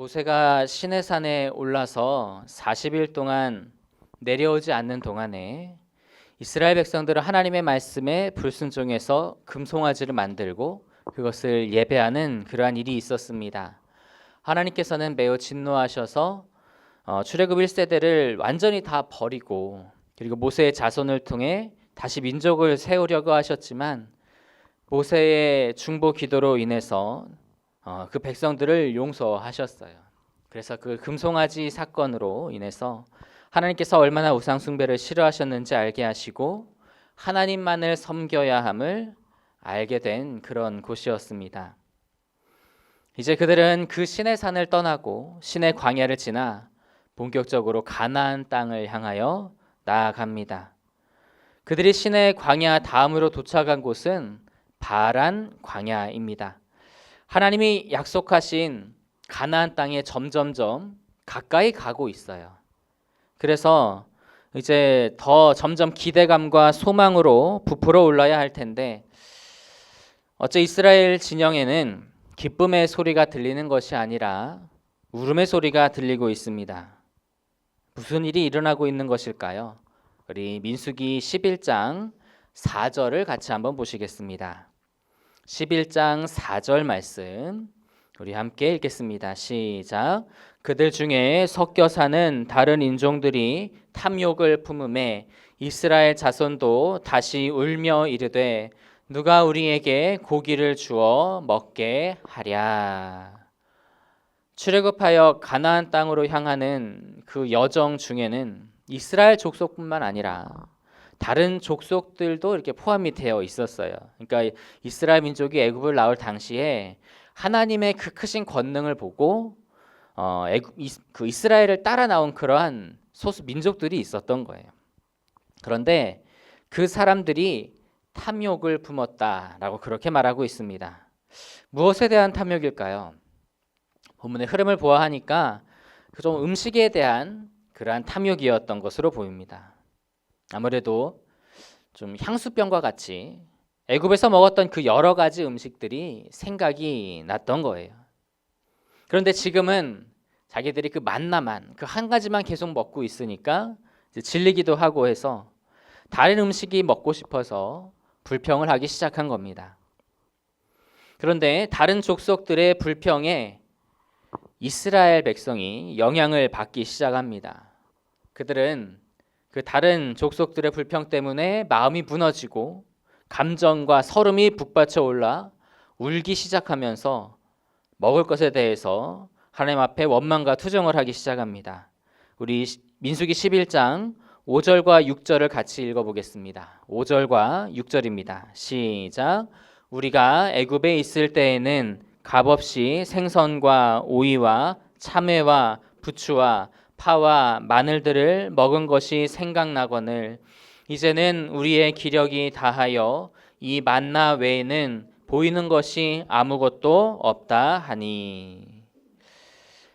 모세가 시내산에 올라서 40일 동안 내려오지 않는 동안에 이스라엘 백성들은 하나님의 말씀에 불순종해서 금송아지를 만들고 그것을 예배하는 그러한 일이 있었습니다. 하나님께서는 매우 진노하셔서 출애굽 1세대를 완전히 다 버리고 그리고 모세의 자손을 통해 다시 민족을 세우려고 하셨지만 모세의 중보 기도로 인해서 그 백성들을 용서하셨어요. 그래서 그 금송아지 사건으로 인해서 하나님께서 얼마나 우상 숭배를 싫어하셨는지 알게 하시고 하나님만을 섬겨야 함을 알게 된 그런 곳이었습니다. 이제 그들은 그 신의 산을 떠나고 신의 광야를 지나 본격적으로 가나안 땅을 향하여 나아갑니다. 그들이 신의 광야 다음으로 도착한 곳은 바란 광야입니다. 하나님이 약속하신 가나안 땅에 점점점 가까이 가고 있어요. 그래서 이제 더 점점 기대감과 소망으로 부풀어 올라야 할 텐데 어째 이스라엘 진영에는 기쁨의 소리가 들리는 것이 아니라 울음의 소리가 들리고 있습니다. 무슨 일이 일어나고 있는 것일까요? 우리 민수기 11장 4절을 같이 한번 보시겠습니다. 11장 4절 말씀 우리 함께 읽겠습니다. 시작. 그들 중에 섞여 사는 다른 인종들이 탐욕을 품음에 이스라엘 자손도 다시 울며 이르되 누가 우리에게 고기를 주어 먹게 하랴. 출애굽하여 가나안 땅으로 향하는 그 여정 중에는 이스라엘 족속뿐만 아니라 다른 족속들도 이렇게 포함이 되어 있었어요. 그러니까 이스라엘 민족이 애굽을 나올 당시에 하나님의 그 크신 권능을 보고 그 이스라엘을 따라 나온 그러한 소수 민족들이 있었던 거예요. 그런데 그 사람들이 탐욕을 품었다라고 그렇게 말하고 있습니다. 무엇에 대한 탐욕일까요? 본문의 흐름을 보아하니까 좀 음식에 대한 그러한 탐욕이었던 것으로 보입니다. 아무래도 좀 향수병과 같이 애굽에서 먹었던 그 여러 가지 음식들이 생각이 났던 거예요. 그런데 지금은 자기들이 그 만나만 그 한 가지만 계속 먹고 있으니까 이제 질리기도 하고 해서 다른 음식이 먹고 싶어서 불평을 하기 시작한 겁니다. 그런데 다른 족속들의 불평에 이스라엘 백성이 영향을 받기 시작합니다. 그들은 그 다른 족속들의 불평 때문에 마음이 무너지고 감정과 서름이 북받쳐 올라 울기 시작하면서 먹을 것에 대해서 하나님 앞에 원망과 투정을 하기 시작합니다. 우리 민수기 11장 5절과 6절을 같이 읽어보겠습니다. 5절과 6절입니다. 시작. 우리가 애굽에 있을 때에는 값없이 생선과 오이와 참외와 부추와 파와 마늘들을 먹은 것이 생각나거늘 이제는 우리의 기력이 다하여 이 만나 외에는 보이는 것이 아무것도 없다 하니.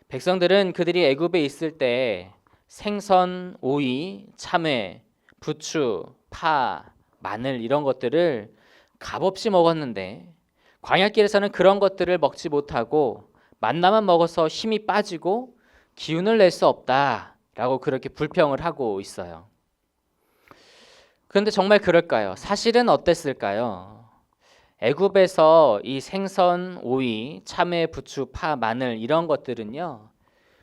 백성들은 그들이 애굽에 있을 때 생선, 오이, 참외, 부추, 파, 마늘 이런 것들을 값없이 먹었는데 광야길에서는 그런 것들을 먹지 못하고 만나만 먹어서 힘이 빠지고 기운을 낼 수 없다라고 그렇게 불평을 하고 있어요. 그런데 정말 그럴까요? 사실은 어땠을까요? 애굽에서 이 생선, 오이, 참외, 부추, 파, 마늘 이런 것들은요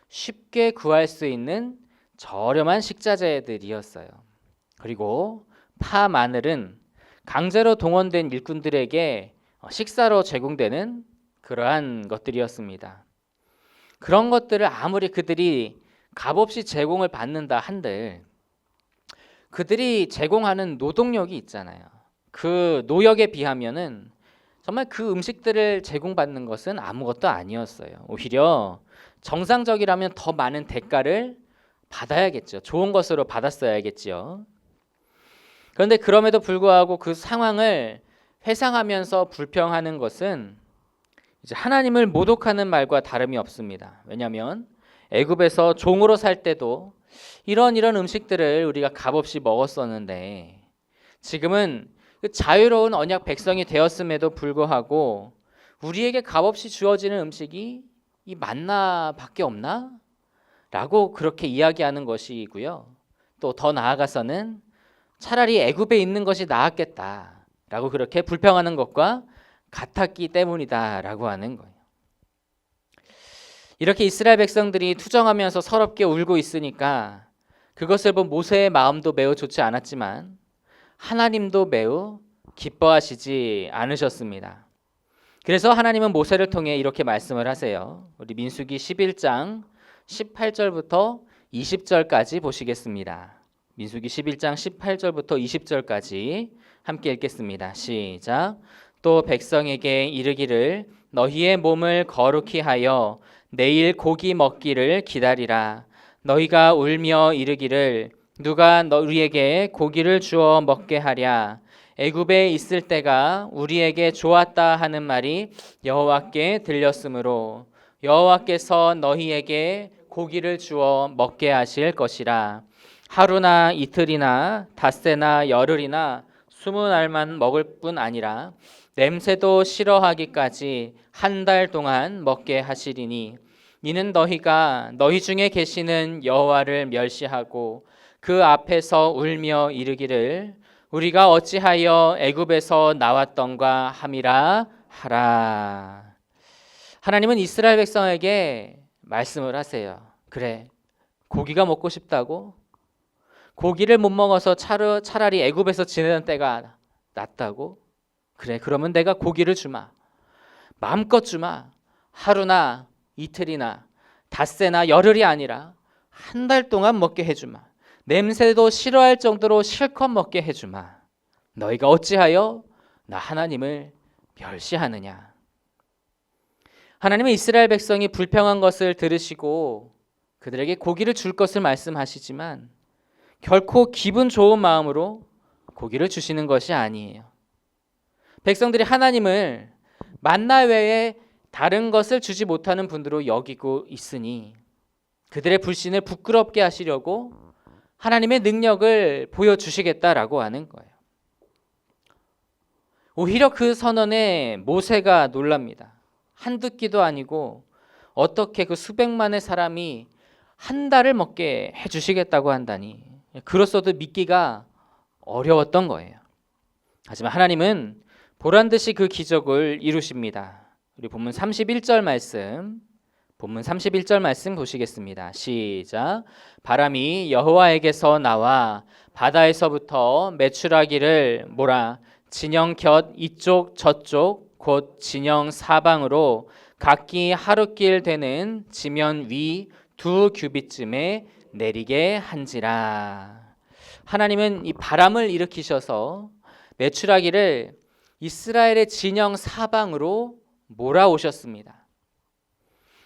쉽게 구할 수 있는 저렴한 식자재들이었어요. 그리고 파, 마늘은 강제로 동원된 일꾼들에게 식사로 제공되는 그러한 것들이었습니다. 그런 것들을 아무리 그들이 값없이 제공을 받는다 한들 그들이 제공하는 노동력이 있잖아요. 그 노역에 비하면은 정말 그 음식들을 제공받는 것은 아무것도 아니었어요. 오히려 정상적이라면 더 많은 대가를 받아야겠죠. 좋은 것으로 받았어야겠죠. 그런데 그럼에도 불구하고 그 상황을 회상하면서 불평하는 것은 이제 하나님을 모독하는 말과 다름이 없습니다. 왜냐하면 애굽에서 종으로 살 때도 이런 음식들을 우리가 값없이 먹었었는데 지금은 그 자유로운 언약 백성이 되었음에도 불구하고 우리에게 값없이 주어지는 음식이 이 만나밖에 없나? 라고 그렇게 이야기하는 것이고요. 또 더 나아가서는 차라리 애굽에 있는 것이 나았겠다 라고 그렇게 불평하는 것과 같았기 때문이다 라고 하는 거예요. 이렇게 이스라엘 백성들이 투정하면서 서럽게 울고 있으니까 그것을 본 모세의 마음도 매우 좋지 않았지만 하나님도 매우 기뻐하시지 않으셨습니다. 그래서 하나님은 모세를 통해 이렇게 말씀을 하세요. 우리 민수기 11장 18절부터 20절까지 보시겠습니다. 민수기 11장 18절부터 20절까지 함께 읽겠습니다. 시작. 또 백성에게 이르기를 너희의 몸을 거룩히 하여 내일 고기 먹기를 기다리라. 너희가 울며 이르기를 누가 우리에게 고기를 주어 먹게 하랴. 애굽에 있을 때가 우리에게 좋았다 하는 말이 여호와께 들렸으므로 여호와께서 너희에게 고기를 주어 먹게 하실 것이라. 하루나 이틀이나 닷새나 열흘이나 20알만 먹을 뿐 아니라 냄새도 싫어하기까지 한 달 동안 먹게 하시리니 이는 너희가 너희 중에 계시는 여호와를 멸시하고 그 앞에서 울며 이르기를 우리가 어찌하여 애굽에서 나왔던가 함이라 하라. 하나님은 이스라엘 백성에게 말씀을 하세요. 그래, 고기가 먹고 싶다고? 고기를 못 먹어서 차라리 애굽에서 지내는 때가 낫다고? 그래, 그러면 내가 고기를 주마. 마음껏 주마. 하루나 이틀이나 닷새나 열흘이 아니라 한 달 동안 먹게 해주마. 냄새도 싫어할 정도로 실컷 먹게 해주마. 너희가 어찌하여 나 하나님을 멸시하느냐. 하나님은 이스라엘 백성이 불평한 것을 들으시고 그들에게 고기를 줄 것을 말씀하시지만 결코 기분 좋은 마음으로 고기를 주시는 것이 아니에요. 백성들이 하나님을 만나 외에 다른 것을 주지 못하는 분으로 여기고 있으니 그들의 불신을 부끄럽게 하시려고 하나님의 능력을 보여주시겠다라고 하는 거예요. 오히려 그 선언에 모세가 놀랍니다. 한두 끼도 아니고 어떻게 그 수백만의 사람이 한 달을 먹게 해주시겠다고 한다니, 그로서도 믿기가 어려웠던 거예요. 하지만 하나님은 보란듯이 그 기적을 이루십니다. 우리 본문 31절 말씀 보시겠습니다. 시작. 바람이 여호와에게서 나와 바다에서부터 메추라기를 몰아 진영 곁 이쪽 저쪽 곧 진영 사방으로 각기 하루길 되는 지면 위 2규빗쯤에 내리게 한지라. 하나님은 이 바람을 일으키셔서 메추라기를 이스라엘의 진영 사방으로 몰아오셨습니다.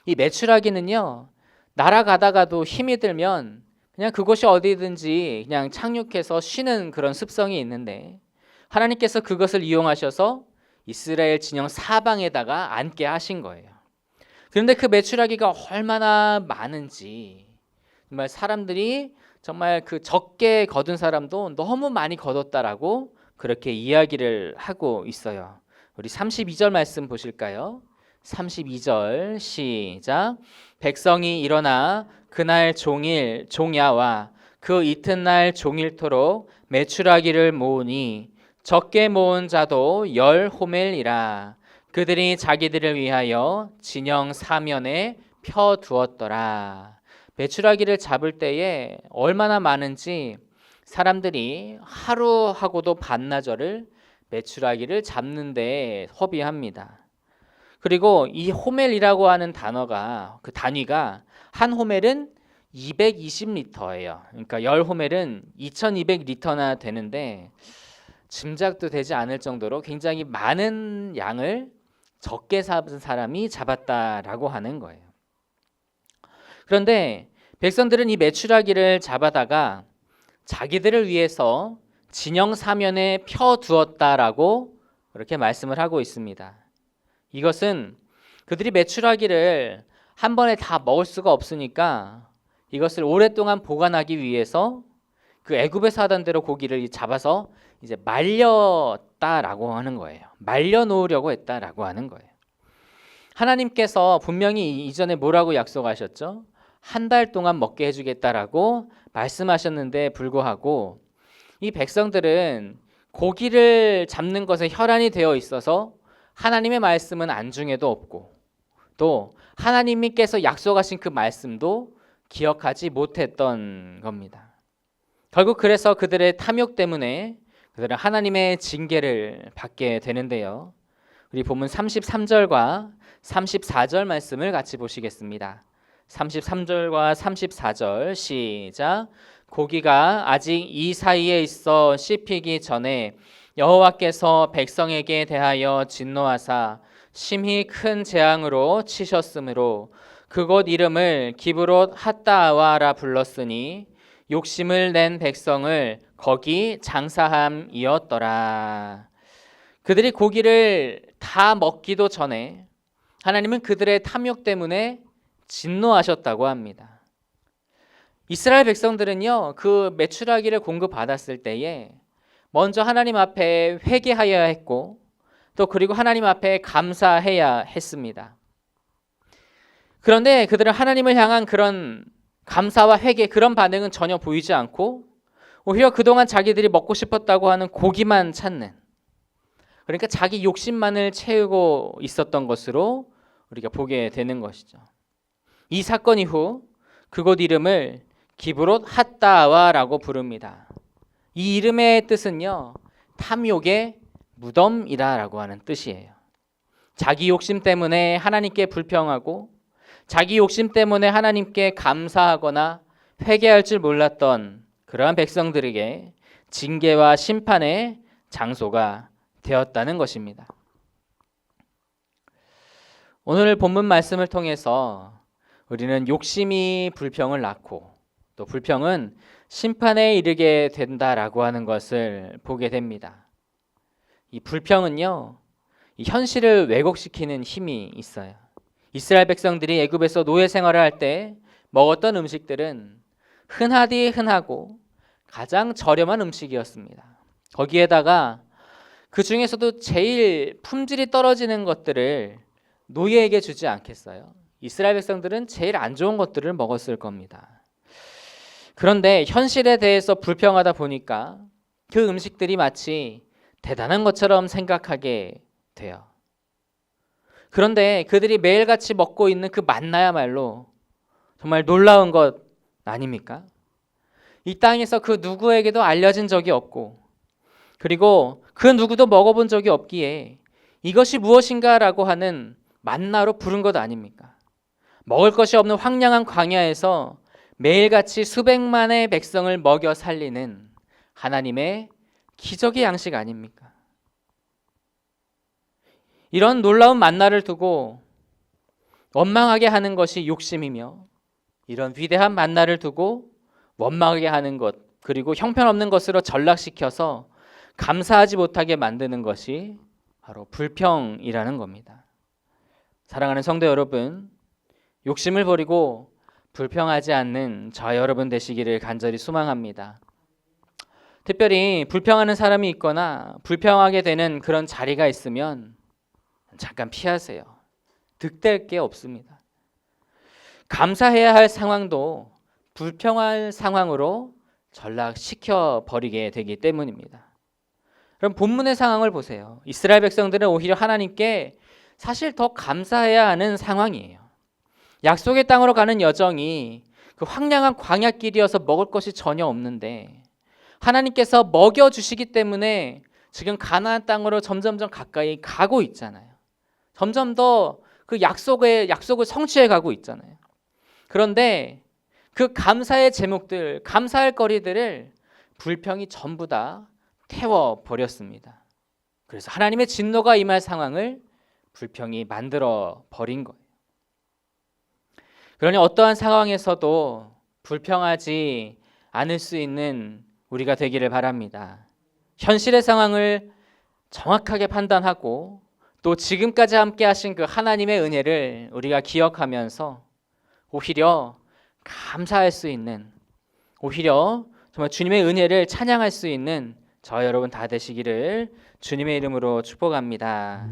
이 메추라기는요, 날아가다가도 힘이 들면 그냥 그곳이 어디든지 그냥 착륙해서 쉬는 그런 습성이 있는데 하나님께서 그것을 이용하셔서 이스라엘 진영 사방에다가 앉게 하신 거예요. 그런데 그 메추라기가 얼마나 많은지, 정말 사람들이 정말 그 적게 거둔 사람도 너무 많이 거뒀다라고 그렇게 이야기를 하고 있어요. 우리 32절 말씀 보실까요? 32절 시작. 백성이 일어나 그날 종일 종야와 그 이튿날 종일토록 메추라기를 모으니 적게 모은 자도 10호멜이라. 그들이 자기들을 위하여 진영 사면에 펴 두었더라. 메추라기를 잡을 때에 얼마나 많은지 사람들이 하루하고도 반나절을 메추라기를 잡는 데 허비합니다. 그리고 이 호멜이라고 하는 단어가, 그 단위가 한 호멜은 220리터예요. 그러니까 10호멜은 2200리터나 되는데 짐작도 되지 않을 정도로 굉장히 많은 양을 적게 잡은 사람이 잡았다라고 하는 거예요. 그런데 백성들은 이 메추라기를 잡아다가 자기들을 위해서 진영 사면에 펴 두었다라고 그렇게 말씀을 하고 있습니다. 이것은 그들이 메추라기를 한 번에 다 먹을 수가 없으니까 이것을 오랫동안 보관하기 위해서 그 애굽에서 하던 대로 고기를 잡아서 이제 말렸다라고 하는 거예요. 말려 놓으려고 했다라고 하는 거예요. 하나님께서 분명히 이전에 뭐라고 약속하셨죠? 한 달 동안 먹게 해주겠다라고 말씀하셨는데 불구하고 이 백성들은 고기를 잡는 것에 혈안이 되어 있어서 하나님의 말씀은 안중에도 없고 또 하나님께서 약속하신 그 말씀도 기억하지 못했던 겁니다. 결국 그래서 그들의 탐욕 때문에 그들은 하나님의 징계를 받게 되는데요. 우리 본문 33절과 34절 말씀을 같이 보시겠습니다. 33절과 34절 시작. 고기가 아직 이 사이에 있어 씹히기 전에 여호와께서 백성에게 대하여 진노하사 심히 큰 재앙으로 치셨으므로 그곳 이름을 기브롯 핫다아와라 불렀으니 욕심을 낸 백성을 거기 장사함이었더라. 그들이 고기를 다 먹기도 전에 하나님은 그들의 탐욕 때문에 진노하셨다고 합니다. 이스라엘 백성들은요, 그 메추라기를 공급받았을 때에 먼저 하나님 앞에 회개하여야 했고 또 그리고 하나님 앞에 감사해야 했습니다. 그런데 그들은 하나님을 향한 그런 감사와 회개, 그런 반응은 전혀 보이지 않고 오히려 그동안 자기들이 먹고 싶었다고 하는 고기만 찾는, 그러니까 자기 욕심만을 채우고 있었던 것으로 우리가 보게 되는 것이죠. 이 사건 이후 그곳 이름을 기브롯 핫다아와라고 부릅니다. 이 이름의 뜻은요, 탐욕의 무덤이라고 하는 뜻이에요. 자기 욕심 때문에 하나님께 불평하고 자기 욕심 때문에 하나님께 감사하거나 회개할 줄 몰랐던 그러한 백성들에게 징계와 심판의 장소가 되었다는 것입니다. 오늘 본문 말씀을 통해서 우리는 욕심이 불평을 낳고 또 불평은 심판에 이르게 된다라고 하는 것을 보게 됩니다. 이 불평은요, 이 현실을 왜곡시키는 힘이 있어요. 이스라엘 백성들이 애굽에서 노예 생활을 할 때 먹었던 음식들은 흔하디 흔하고 가장 저렴한 음식이었습니다. 거기에다가 그 중에서도 제일 품질이 떨어지는 것들을 노예에게 주지 않겠어요? 이스라엘 백성들은 제일 안 좋은 것들을 먹었을 겁니다. 그런데 현실에 대해서 불평하다 보니까 그 음식들이 마치 대단한 것처럼 생각하게 돼요. 그런데 그들이 매일같이 먹고 있는 그 만나야말로 정말 놀라운 것 아닙니까? 이 땅에서 그 누구에게도 알려진 적이 없고 그리고 그 누구도 먹어본 적이 없기에 이것이 무엇인가라고 하는 만나로 부른 것 아닙니까? 먹을 것이 없는 황량한 광야에서 매일같이 수백만의 백성을 먹여 살리는 하나님의 기적의 양식 아닙니까? 이런 놀라운 만나를 두고 원망하게 하는 것이 욕심이며 이런 위대한 만나를 두고 원망하게 하는 것 그리고 형편없는 것으로 전락시켜서 감사하지 못하게 만드는 것이 바로 불평이라는 겁니다. 사랑하는 성도 여러분, 욕심을 버리고 불평하지 않는 저와 여러분 되시기를 간절히 소망합니다. 특별히 불평하는 사람이 있거나 불평하게 되는 그런 자리가 있으면 잠깐 피하세요. 득될 게 없습니다. 감사해야 할 상황도 불평할 상황으로 전락시켜 버리게 되기 때문입니다. 그럼 본문의 상황을 보세요. 이스라엘 백성들은 오히려 하나님께 사실 더 감사해야 하는 상황이에요. 약속의 땅으로 가는 여정이 그 황량한 광야길이어서 먹을 것이 전혀 없는데 하나님께서 먹여주시기 때문에 지금 가나안 땅으로 점점점 가까이 가고 있잖아요. 점점 더 그 약속을 성취해 가고 있잖아요. 그런데 그 감사의 제목들, 감사할 거리들을 불평이 전부 다 태워버렸습니다. 그래서 하나님의 진노가 임할 상황을 불평이 만들어 버린 거예요. 그러니 어떠한 상황에서도 불평하지 않을 수 있는 우리가 되기를 바랍니다. 현실의 상황을 정확하게 판단하고 또 지금까지 함께 하신 그 하나님의 은혜를 우리가 기억하면서 오히려 감사할 수 있는, 오히려 정말 주님의 은혜를 찬양할 수 있는 저와 여러분 다 되시기를 주님의 이름으로 축복합니다.